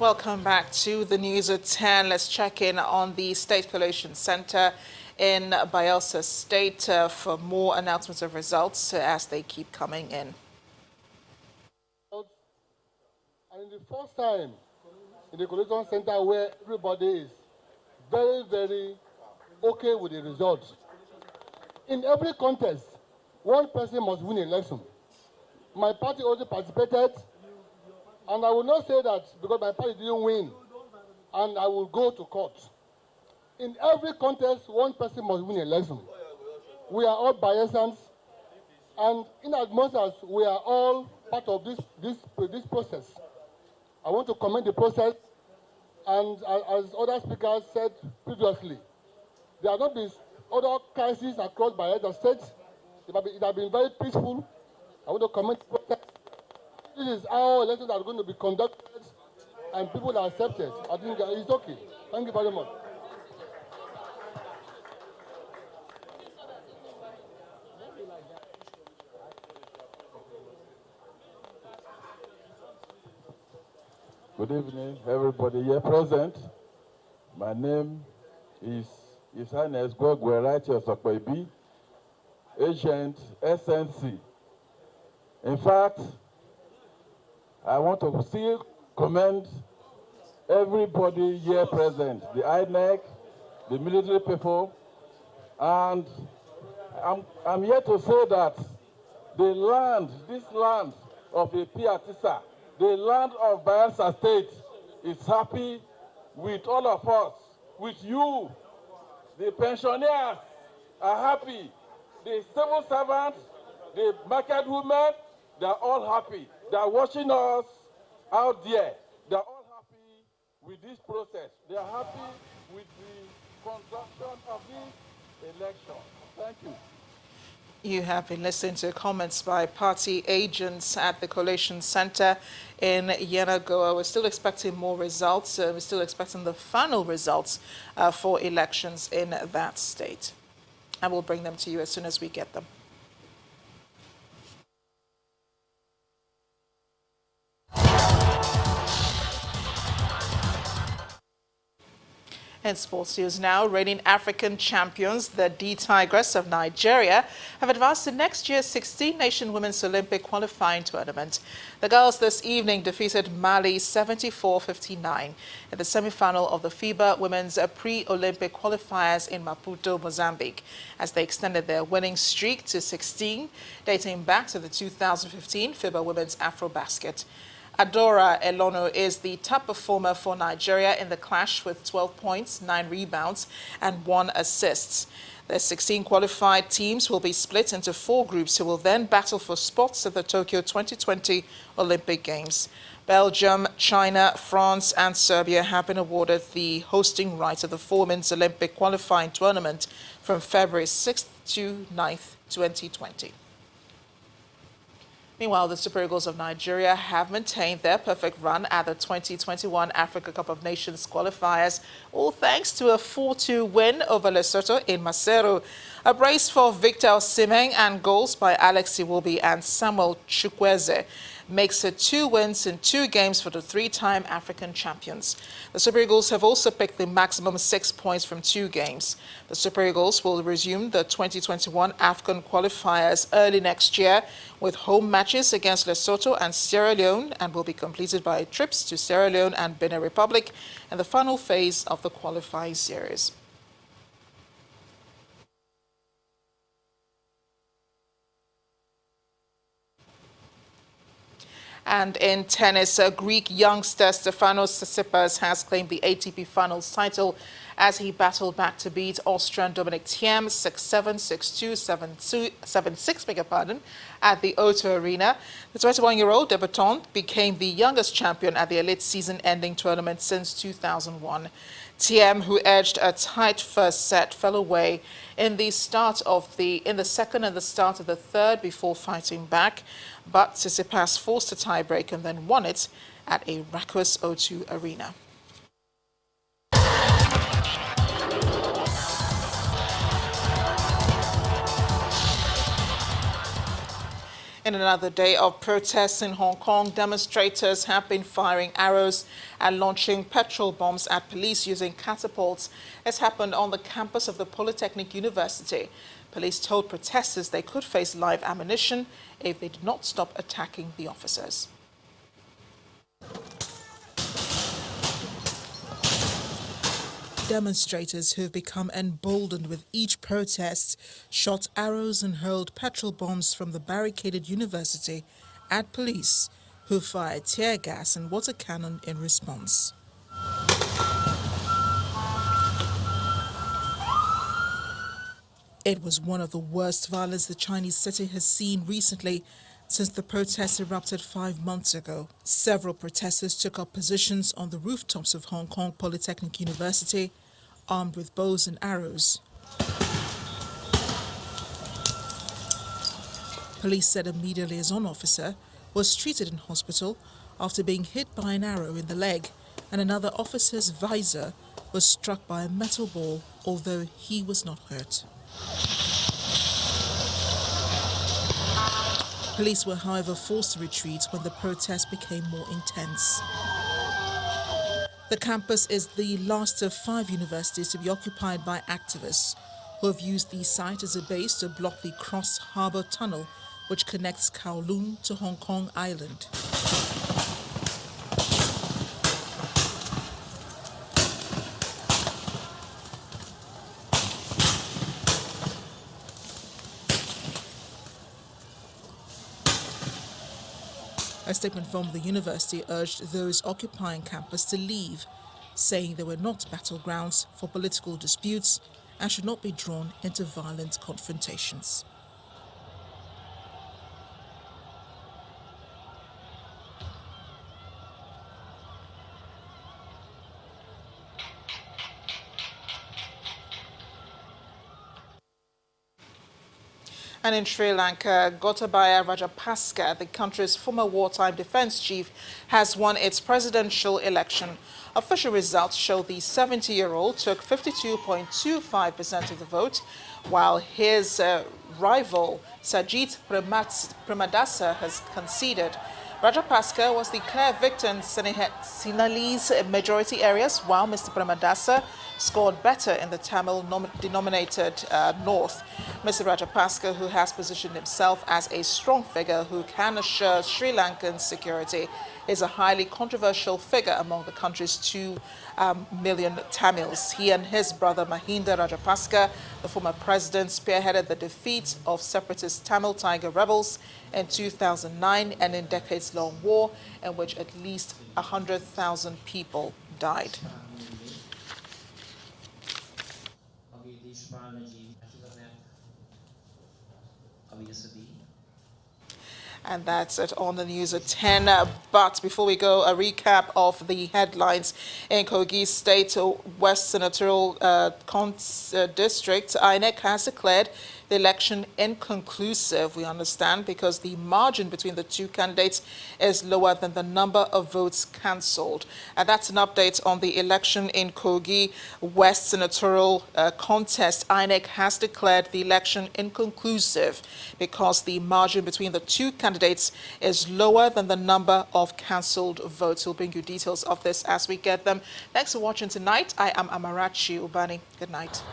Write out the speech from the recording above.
Welcome back to the news at 10. Let's check in on the State Collation Center in Bayelsa State for more announcements of results as they keep coming in. And the first time in the Collation Center where everybody is very, very okay with the results. In every contest, one person must win an election. My party also participated, and I will not say that because my party didn't win, and I will go to court. In every contest, one person must win an election. We are all Bayelsans, and in as much as we are all part of this process, I want to commend the process, and as other speakers said previously, there have not been other crises across Bayelsa State. It has been very peaceful. I want to commend the process. This is how elections are going to be conducted, and people are accepted. I think it's okay. Thank you very much. Good evening, everybody here present. My name is His Highness Gwegwe Righteous Okpeibi, Agent SNC. In fact, I want to still commend everybody here present, the INEC, the military people, and I'm here to say that this land of the Piatisa, the land of Bayelsa State, is happy with all of us, with you. The pensioners are happy. The civil servants, the market women, they're all happy. They're watching us out there. They're all happy with this process. They're happy with the conduction of this election. Thank you. You have been listening to comments by party agents at the Collation Center in Yenagoa. We're still expecting more results. We're still expecting the final results for elections in that state. And we'll bring them to you as soon as we get them. In sports news now, reigning African champions, the D Tigers of Nigeria, have advanced to next year's 16-nation Women's Olympic qualifying tournament. The girls this evening defeated Mali 74-59 in the semi-final of the FIBA Women's Pre-Olympic Qualifiers in Maputo, Mozambique, as they extended their winning streak to 16, dating back to the 2015 FIBA Women's Afrobasket. Adora Elono is the top performer for Nigeria in the clash with 12 points, 9 rebounds, and 1 assist. The 16 qualified teams will be split into 4 groups who will then battle for spots at the Tokyo 2020 Olympic Games. Belgium, China, France, and Serbia have been awarded the hosting rights of the Women's Olympic qualifying tournament from February 6th to 9th, 2020. Meanwhile, the Super Eagles of Nigeria have maintained their perfect run at the 2021 Africa Cup of Nations qualifiers, all thanks to a 4-2 win over Lesotho in Maseru. A brace for Victor Osimhen and goals by Alex Iwobi and Samuel Chukwueze makes it 2 wins in 2 games for the 3-time African champions. The Super Eagles have also picked the maximum 6 points from 2 games. The Super Eagles will resume the 2021 AFCON qualifiers early next year with home matches against Lesotho and Sierra Leone, and will be completed by trips to Sierra Leone and Benin Republic in the final phase of the qualifying series. And in tennis, Greek youngster Stefanos Tsitsipas has claimed the ATP Finals title as he battled back to beat Austrian Dominic Thiem 6-7, 6-2, 7-6, at the O2 Arena. The 21-year-old debutant became the youngest champion at the elite season-ending tournament since 2001. Thiem, who edged a tight first set, fell away in the second and the start of the third before fighting back. But Tsitsipas forced a tiebreak and then won it at a raucous O2 Arena. In another day of protests in Hong Kong, demonstrators have been firing arrows and launching petrol bombs at police using catapults. This happened on the campus of the Polytechnic University. Police told protesters they could face live ammunition if they did not stop attacking the officers. Demonstrators who have become emboldened with each protest shot arrows and hurled petrol bombs from the barricaded university at police, who fired tear gas and water cannon in response. It was one of the worst violence the Chinese city has seen recently since the protests erupted 5 months ago. Several protesters took up positions on the rooftops of Hong Kong Polytechnic University, armed with bows and arrows. Police said a media liaison officer was treated in hospital after being hit by an arrow in the leg, and another officer's visor was struck by a metal ball, although he was not hurt. Police were, however, forced to retreat when the protests became more intense. The campus is the last of 5 universities to be occupied by activists who have used the site as a base to block the Cross Harbour Tunnel, which connects Kowloon to Hong Kong Island. A statement from the university urged those occupying campus to leave, saying they were not battlegrounds for political disputes and should not be drawn into violent confrontations. And in Sri Lanka, Gotabaya Rajapaksa, the country's former wartime defense chief, has won its presidential election. Official results show the 70-year-old took 52.25% of the vote, while his rival, Sajit Premadasa, has conceded. Rajapaksa was the clear victor in Sinhalese majority areas, while Mr. Premadasa scored better in the Tamil-denominated north. Mr. Rajapaksa, who has positioned himself as a strong figure who can assure Sri Lankan security, is a highly controversial figure among the country's 2 million Tamils. He and his brother Mahinda Rajapaksa, the former president, spearheaded the defeat of separatist Tamil Tiger rebels in 2009 and in decades-long war in which at least 100,000 people died. And that's it on the news at 10. But before we go, a recap of the headlines. In Kogi State, West Senatorial District, INEC has declared the election inconclusive, we understand, because the margin between the 2 candidates is lower than the number of votes cancelled. And that's an update on the election in Kogi West Senatorial contest. INEC has declared the election inconclusive because the margin between the 2 candidates is lower than the number of cancelled votes. We'll bring you details of this as we get them. Thanks for watching tonight. I am Amarachi Ubani. Good night.